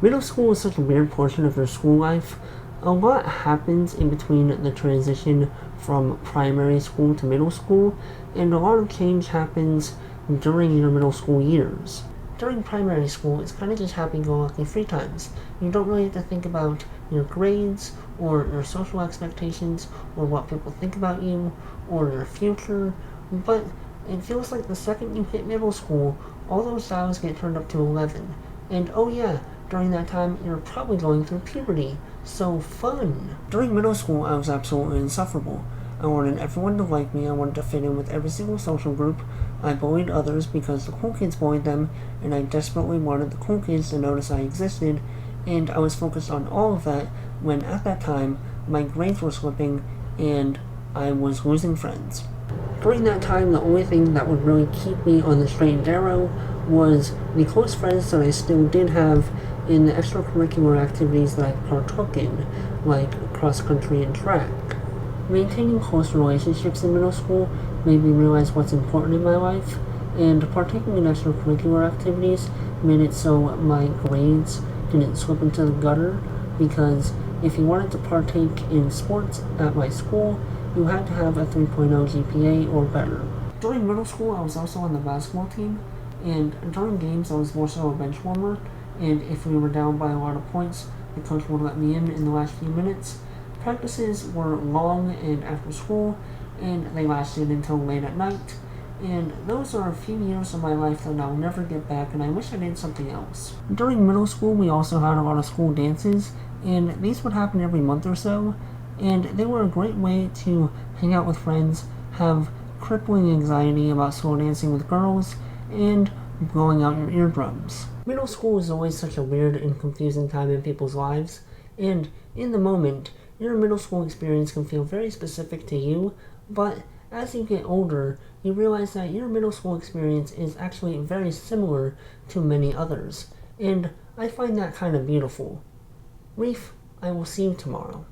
Middle school is such a weird portion of your school life. A lot happens in between the transition from primary school to middle school, and a lot of change happens during your middle school years. During primary school, it's kind of just happy-go-lucky free times. You don't really have to think about your grades, or your social expectations, or what people think about you, or your future, but it feels like the second you hit middle school, all those dials get turned up to 11. And oh yeah, during that time, you're probably going through puberty. So fun! During middle school, I was absolutely insufferable. I wanted everyone to like me, I wanted to fit in with every single social group. I bullied others because the cool kids bullied them, and I desperately wanted the cool kids to notice I existed, and I was focused on all of that when at that time, my grades were slipping, and I was losing friends. During that time, the only thing that would really keep me on the straight and narrow was the close friends that I still did have in the extracurricular activities that I partook in, like cross country and track. Maintaining close relationships in middle school made me realize what's important in my life, and partaking in extracurricular activities made it so my grades didn't slip into the gutter, because if you wanted to partake in sports at my school, you had to have a 3.0 GPA or better. During middle school, I was also on the basketball team, and during games I was more so a bench warmer, and if we were down by a lot of points, the coach would let me in the last few minutes. Practices were long and after school, and they lasted until late at night, and those are a few years of my life that I'll never get back, and I wish I did something else. During middle school, we also had a lot of school dances, and these would happen every month or so, and they were a great way to hang out with friends, have crippling anxiety about slow dancing with girls, and blowing out your eardrums. Middle school is always such a weird and confusing time in people's lives, and in the moment, your middle school experience can feel very specific to you, but as you get older, you realize that your middle school experience is actually very similar to many others, and I find that kind of beautiful. Reef, I will see you tomorrow.